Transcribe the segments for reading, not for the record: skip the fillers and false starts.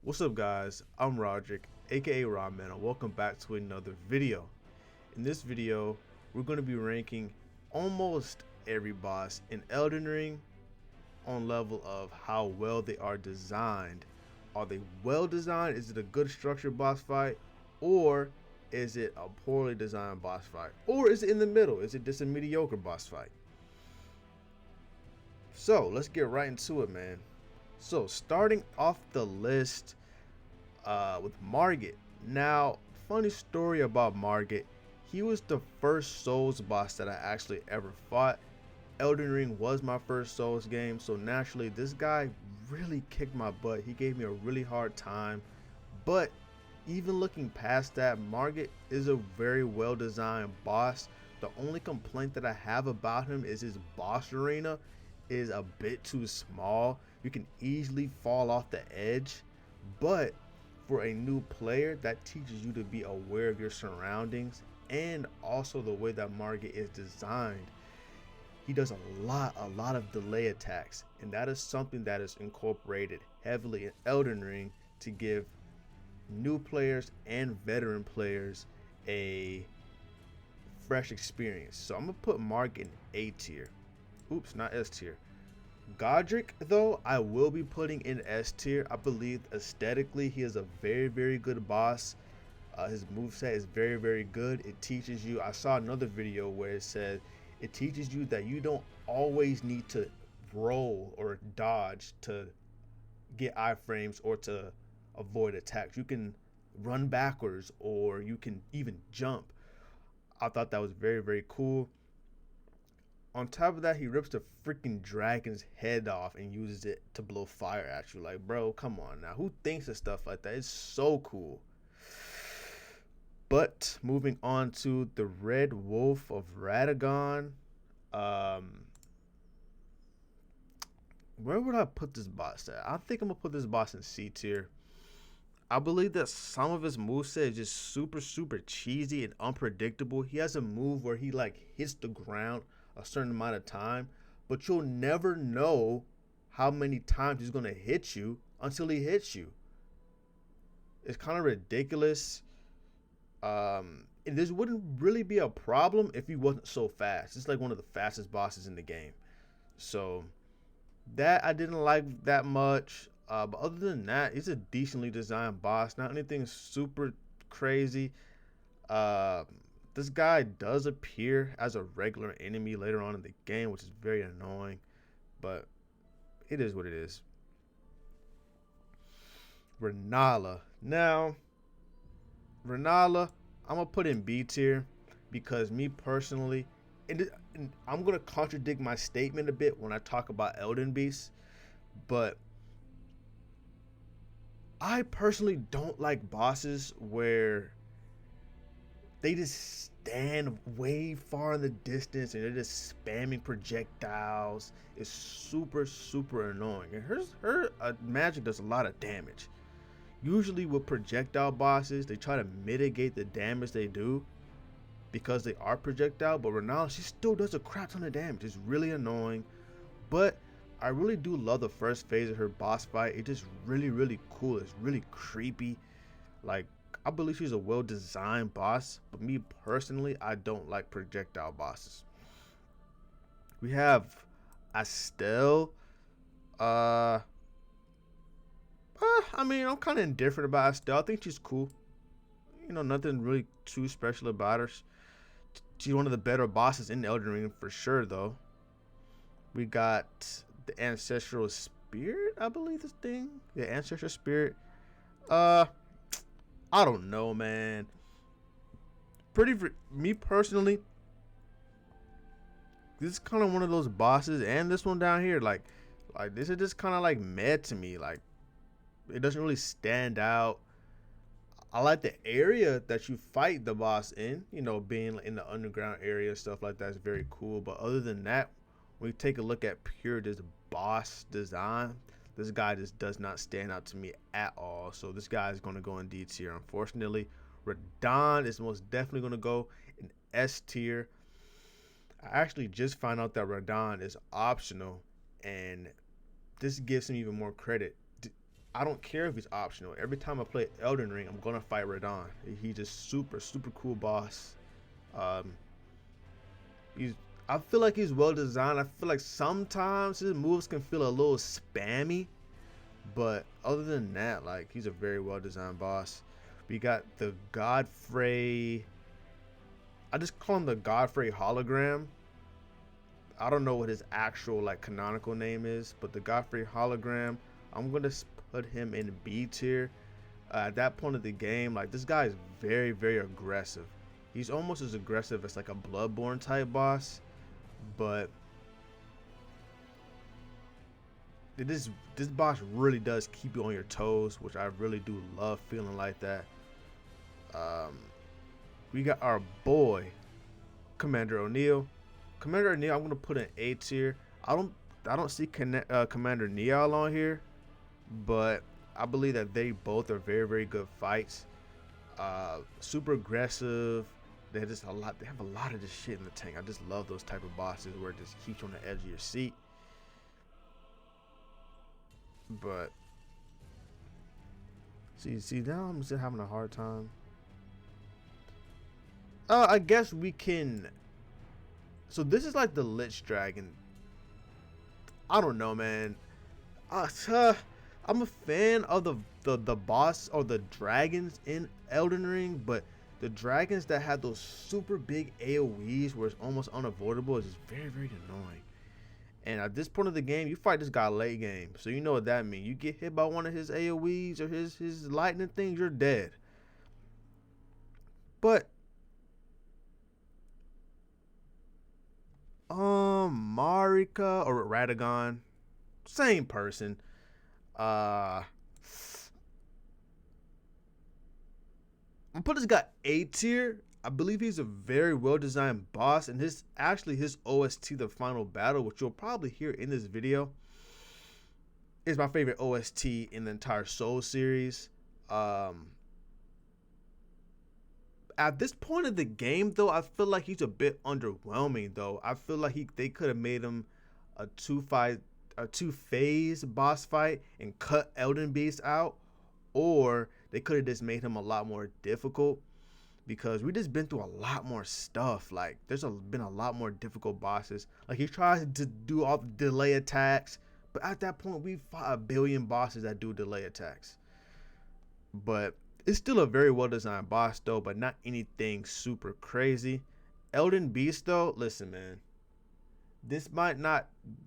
What's up guys, I'm Roderick, aka Rodman, and welcome back to another video. In this video, we're going to be ranking almost every boss in Elden Ring on level of how well they are designed. Are they well designed? Is it a good structured boss fight? Or is it a poorly designed boss fight? Or is it in the middle? Is it just a mediocre boss fight? So let's get right into it, man. So starting off the list with Margit. Now, funny story about Margit. He was the first Souls boss that I actually ever fought. Elden Ring was my first Souls game, so naturally this guy really kicked my butt. He gave me a really hard time. But even looking past that, Margit is a very well designed boss. The only complaint that I have about him is his boss arena is a bit too small. You can easily fall off the edge, but for a new player, that teaches you to be aware of your surroundings and also the way that Margit is designed. He does a lot of delay attacks, and that is something that is incorporated heavily in Elden Ring to give new players and veteran players a fresh experience. So I'm gonna put Margit in A tier. Oops, not S tier. Godric, though, I will be putting in S tier. I believe aesthetically he is a very good boss. His moveset is very good. It teaches you, I saw another video where it said it teaches you that you don't always need to roll or dodge to get iframes or to avoid attacks. You can run backwards or you can even jump. I thought that was very cool. On top of that, he rips the freaking dragon's head off and uses it to blow fire at you. Like, bro, come on now. Who thinks of stuff like that? It's so cool. But moving on to the Red Wolf of Radagon. Where would I put this boss at? I think I'm going to put this boss in C tier. I believe that some of his moveset is just super cheesy and unpredictable. He has a move where he like hits the ground a certain amount of time, but you'll never know how many times he's gonna hit you until he hits you. It's kind of ridiculous. And this wouldn't really be a problem if he wasn't so fast. It's like one of the fastest bosses in the game. So that I didn't like that much. But other than that, he's a decently designed boss. Not anything super crazy. This guy does appear as a regular enemy later on in the game, which is very annoying. But it is what it is. Renala. Now, Renala, I'm going to put in B tier because me personally, and I'm going to contradict my statement a bit when I talk about Elden Beast, but I personally don't like bosses where they just stand way far in the distance and they're just spamming projectiles. It's super annoying. And her magic does a lot of damage. Usually with projectile bosses, they try to mitigate the damage they do because they are projectile, but Renala, she still does a crap ton of damage. It's really annoying, but I really do love the first phase of her boss fight. It's just really cool. It's really creepy. Like, I believe she's a well-designed boss, but me personally, I don't like projectile bosses. We have Astel. I mean, I'm kind of indifferent about Astel. I think she's cool. You know, nothing really too special about her. She's one of the better bosses in Elden Ring for sure, though. We got the Ancestral Spirit, I believe this thing. The Ancestral Spirit. I don't know, man. Me personally, this is kind of one of those bosses, and this one down here, like this is just kind of like meh to me. Like, it doesn't really stand out. I like the area that you fight the boss in, you know, being in the underground area, stuff like that is very cool. But other than that, when you take a look at pure just boss design, this guy just does not stand out to me at all. So this guy is going to go in D tier, unfortunately. Radahn is most definitely going to go in S tier. I actually just found out that Radahn is optional, and this gives him even more credit. I don't care if he's optional. Every time I play Elden Ring, I'm gonna fight Radon. He's just super cool boss. Um, he's I feel like he's well designed. I feel like sometimes his moves can feel a little spammy, but other than that, like he's a very well designed boss. We got the Godfrey. I just call him the Godfrey hologram. I don't know what his actual like canonical name is, but the Godfrey hologram, I'm gonna put him in B tier. At that point of the game, like this guy is very aggressive. He's almost as aggressive as like a Bloodborne type boss, but this boss really does keep you on your toes, which I really do love feeling like that. We got our boy Commander O'Neil. Commander O'Neil, I'm gonna put in A tier. I don't see Commander Neal on here, but I believe that they both are very good fights. Super aggressive. They have a lot of this shit in the tank. I just love those type of bosses where it just keeps you on the edge of your seat. But see now I'm still having a hard time. I guess we can. So this is like the Lich Dragon. I don't know, man. I'm a fan of the boss or the dragons in Elden Ring, but the dragons that have those super big AoEs where it's almost unavoidable is just very annoying. And at this point of the game, you fight this guy late game, so you know what that means. You get hit by one of his AoEs or his lightning things, you're dead. But Marika or Radagon, same person. I'm gonna put this guy A tier. I believe he's a very well designed boss, and his OST, the final battle, which you'll probably hear in this video, is my favorite OST in the entire Soul series. At this point of the game, though, I feel like he's a bit underwhelming. Though I feel like they could have made him a two-phase boss fight and cut Elden Beast out, or they could have just made him a lot more difficult, because we just been through a lot more stuff. Like been a lot more difficult bosses. Like he tries to do all the delay attacks, but at that point we fought a billion bosses that do delay attacks. But it's still a very well designed boss though, but not anything super crazy. Elden Beast though, listen man,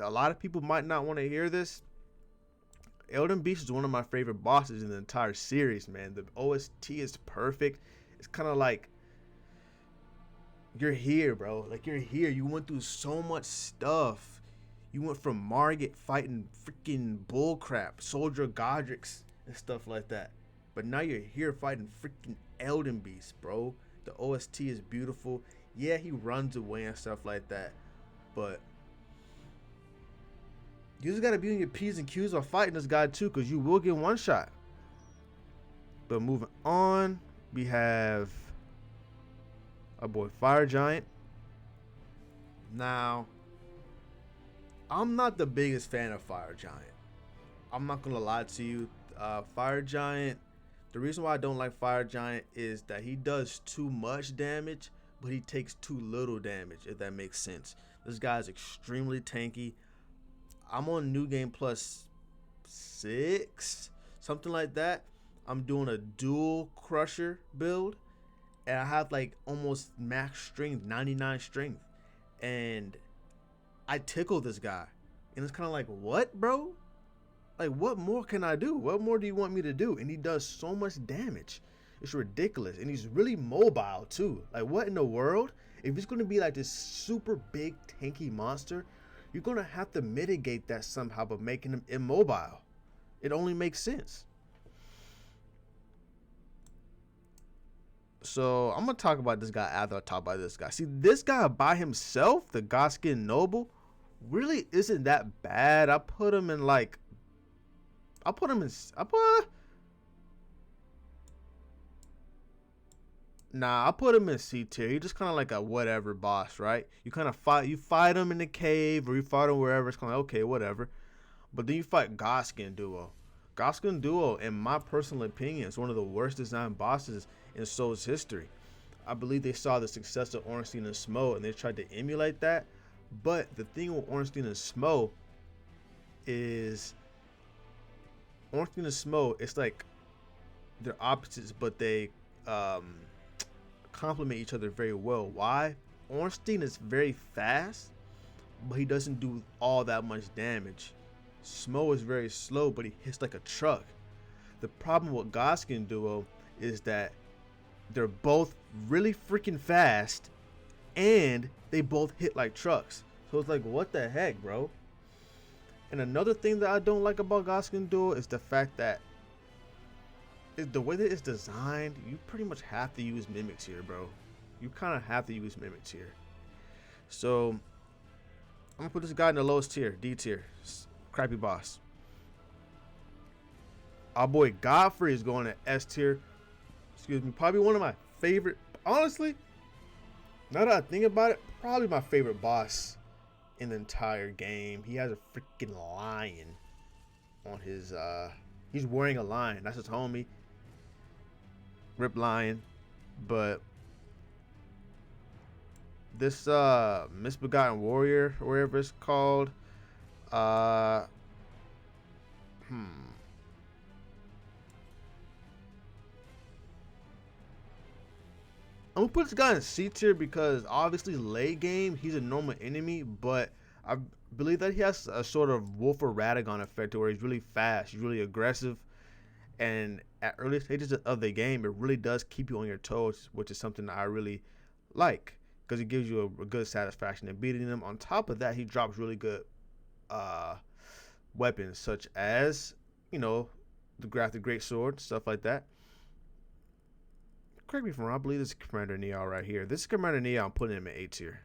a lot of people might not want to hear this. Elden Beast is one of my favorite bosses in the entire series, man. The OST is perfect. It's kind of like you're here, bro. Like you're here. You went through so much stuff. You went from Margit fighting freaking bullcrap, Soldier Godric's and stuff like that. But now you're here fighting freaking Elden Beast, bro. The OST is beautiful. Yeah, he runs away and stuff like that. But you just gotta be on your P's and Q's while fighting this guy too, because you will get one shot. But moving on, we have our boy Fire Giant. Now, I'm not the biggest fan of Fire Giant. I'm not gonna lie to you. Fire Giant, the reason why I don't like Fire Giant is that he does too much damage, but he takes too little damage, if that makes sense. This guy is extremely tanky. I'm on New Game Plus 6, something like that. I'm doing a dual crusher build, and I have like almost max strength, 99 strength, and I tickle this guy, and it's kind of like, what, bro? Like, what more can I do? What more do you want me to do? And he does so much damage. It's ridiculous, and he's really mobile too. Like, what in the world? If he's gonna be like this super big tanky monster, you're gonna have to mitigate that somehow by making him immobile. It only makes sense. So I'm gonna talk about this guy after I talk about this guy. See, this guy by himself, the Godskin Noble, really isn't that bad. I put him in C tier. He's just kind of like a whatever boss, right? You fight him in the cave, or you fight him wherever. It's kind of like, okay, whatever. But then you fight Godskin Duo. Goskin Duo, in my personal opinion, is one of the worst designed bosses in Soul's history. I believe they saw the success of Ornstein and Smo and they tried to emulate that. But the thing with Ornstein and Smo is Ornstein and Smo, it's like they're opposites, but they um, complement each other very well. Why? Ornstein is very fast, but he doesn't do all that much damage. Smo is very slow, but he hits like a truck. The problem with Goskin Duo is that they're both really freaking fast and they both hit like trucks. So it's like, what the heck, bro? And another thing that I don't like about Goskin Duo is the fact that the way that it's designed, you pretty much have to use mimics here, bro. You kind of have to use mimics here. So I'm gonna put this guy in the lowest tier, D tier. Crappy boss. Our boy Godfrey is going to S tier. Excuse me, probably one of my favorite. Honestly, now that I think about it, probably my favorite boss in the entire game. He has a freaking lion on his. He's wearing a lion. That's his homie. Rip Lion, but this Misbegotten Warrior, or whatever it's called. I'm gonna put this guy in C tier because obviously late game he's a normal enemy, but I believe that he has a sort of Wolfer Radagon effect where he's really fast, he's really aggressive, and at early stages of the game it really does keep you on your toes, which is something that I really like because it gives you a good satisfaction in beating them. On top of that, he drops really good weapons such as, you know, the Grafted Great Sword, stuff like that. Correct me if I'm wrong, I believe this is Commander Neo right here. This is Commander Neo. I'm putting him in A tier.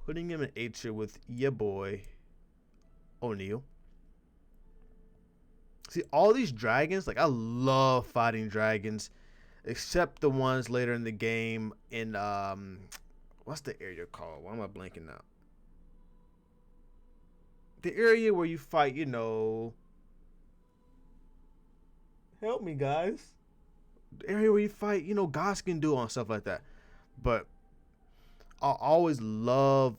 Putting him in A tier with ya boy O'Neal. See, all these dragons, like I love fighting dragons, except the ones later in the game in what's the area called? Why am I blanking out? The area where you fight, you know. Help me, guys. The area where you fight, you know, Goskin Duo and stuff like that. But I always love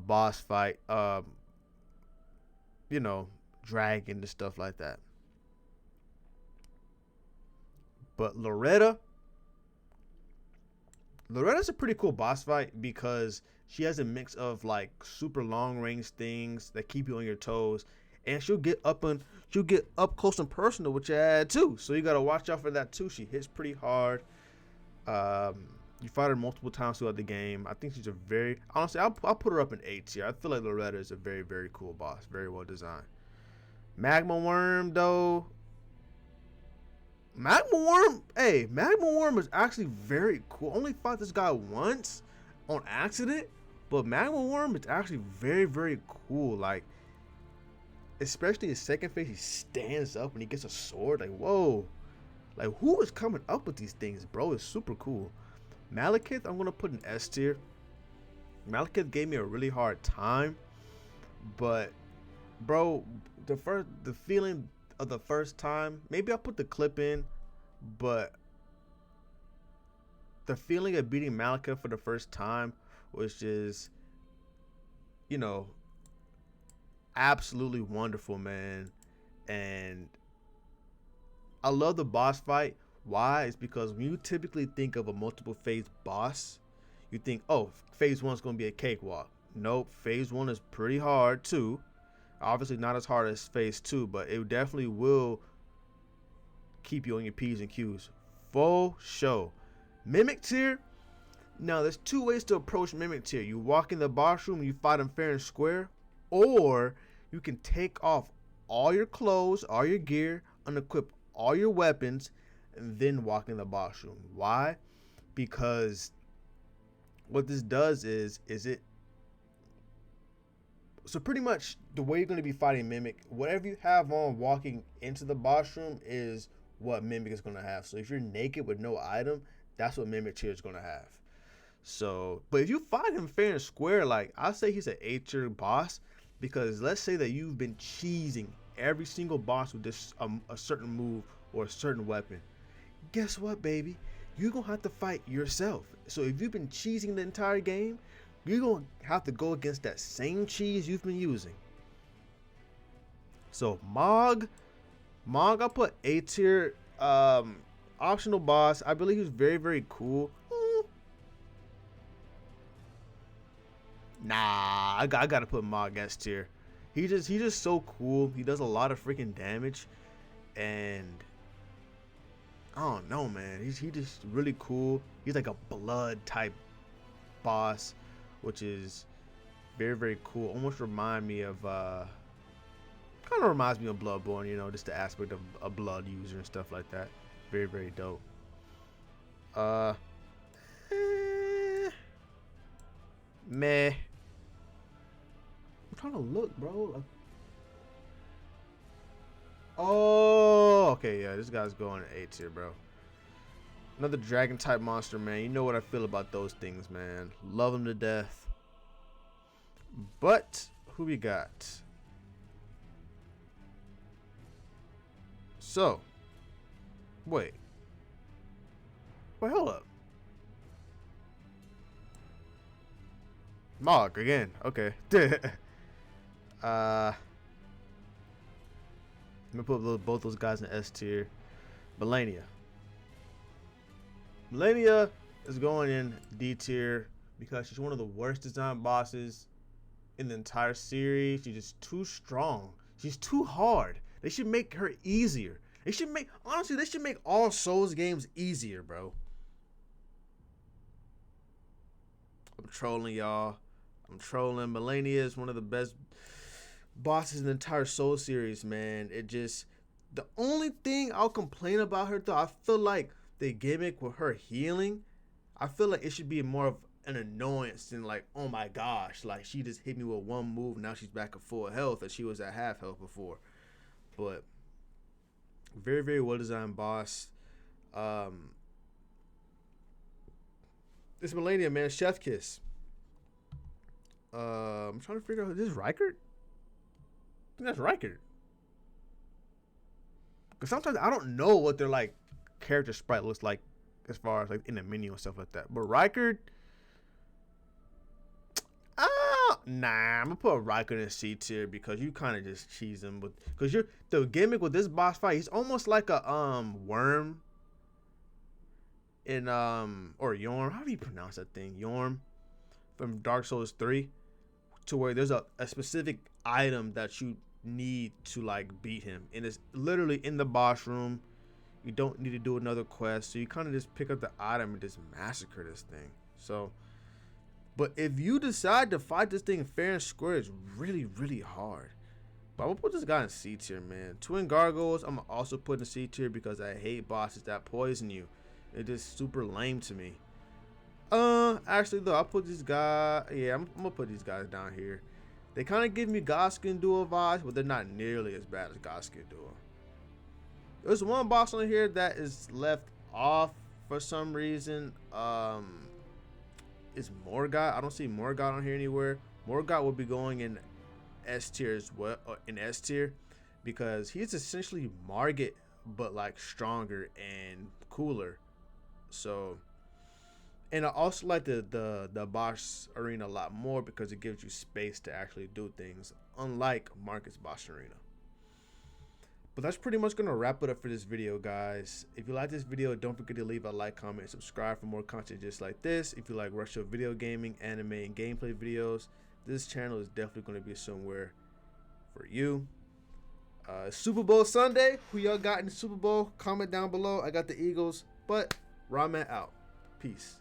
boss fight. You know, dragon and stuff like that. But Loretta's a pretty cool boss fight because she has a mix of like super long range things that keep you on your toes, and she'll get up close and personal with your ad too. So you gotta watch out for that too. She hits pretty hard. You fight her multiple times throughout the game. I think she's a very honestly. I'll put her up in A tier. I feel like Loretta is a very cool boss. Very well designed. Magma Worm though. Magma Worm is actually very cool. Only fought this guy once on accident, but Magma Worm is actually very cool. Like, especially his second phase, he stands up and he gets a sword. Like, whoa. Like, who is coming up with these things, bro? It's super cool. Malekith, I'm gonna put in S tier. Malekith gave me a really hard time, but bro, the feeling of the first time, maybe I'll put the clip in, but the feeling of beating Malekith for the first time was just, you know, absolutely wonderful, man. And I love the boss fight. Why? It's because when you typically think of a multiple phase boss, you think, oh, phase 1 is going to be a cakewalk. Nope, phase 1 is pretty hard too. Obviously not as hard as phase 2, but it definitely will keep you on your P's and Q's. Full show. Mimic tier. Now, there's two ways to approach Mimic tier. You walk in the boss room and you fight him fair and square, or you can take off all your clothes, all your gear, unequip all your weapons, and then walk in the boss room. Why? Because what this does is it so pretty much the way you're going to be fighting Mimic, whatever you have on walking into the boss room is what Mimic is going to have. So if you're naked with no item, that's what Mimic tier is going to have. So, but if you fight him fair and square, like I say he's an A tier boss, because let's say that you've been cheesing every single boss with this a certain move or a certain weapon. Guess what, baby? You're gonna have to fight yourself. So if you've been cheesing the entire game, you're gonna have to go against that same cheese you've been using. So Mog, I put A tier. Optional boss. I believe he's very, very cool. Nah, I gotta put Mog S tier. He's just so cool. He does a lot of freaking damage, and I don't know, man. He just really cool. He's like a blood type boss, which is very, very cool. Almost remind me of kind of reminds me of Bloodborne, you know, just the aspect of a blood user and stuff like that. Very, very dope. Meh. I'm trying to look, bro. Oh, okay, yeah, this guy's going to A tier, bro. Another dragon type monster, man. You know what I feel about those things, man. Love them to death. But who we got? So, wait, hold up. Mog again. Okay. I'm gonna put both those guys in S tier. Melania is going in D tier because she's one of the worst designed bosses in the entire series. She's just too strong. She's too hard. They should make her easier. They should make all Souls games easier, bro. I'm trolling y'all. I'm trolling. Melania is one of the best bosses in the entire Soul series, man. The only thing I'll complain about her though, I feel like the gimmick with her healing, I feel like it should be more of an annoyance than like, oh my gosh, like she just hit me with one move, now she's back at full health and she was at half health before. But very, very well designed boss. This Melania, man, chef kiss. I'm trying to figure out, is this Rykert? I think that's Rykert. Because sometimes I don't know what their like character sprite looks like as far as like in the menu and stuff like that. But Rykert, nah, I'm gonna put Rykert in C tier because you kind of just cheese him with, because the gimmick with this boss fight, he's almost like a worm in or Yorm. How do you pronounce that thing? Yorm from Dark Souls 3, to where there's a specific item that you need to like beat him, and it's literally in the boss room. You don't need to do another quest, so you kind of just pick up the item and just massacre this thing. So, but if you decide to fight this thing fair and square, it's really, really hard. But I'm gonna put this guy in C tier, man. Twin Gargoyles, I'm also put in C tier because I hate bosses that poison you. It's just super lame to me. Actually though, I'll put this guy, yeah, I'm gonna put these guys down here. They kind of give me Godskin Duo vibes, but they're not nearly as bad as Godskin Duo. There's one boss on here that is left off for some reason. It's Morgott. I don't see Morgott on here anywhere. Morgott will be going in S tier as well, in S tier, because he's essentially Margit, but like stronger and cooler. So, and I also like the boss arena a lot more because it gives you space to actually do things, unlike Margit's boss arena. But that's pretty much gonna wrap it up for this video, guys. If you like this video, don't forget to leave a like, comment, and subscribe for more content just like this. If you like retro video gaming, anime, and gameplay videos, this channel is definitely gonna be somewhere for you. Super Bowl Sunday, who y'all got in the Super Bowl? Comment down below. I got the Eagles, but Ramen out. Peace.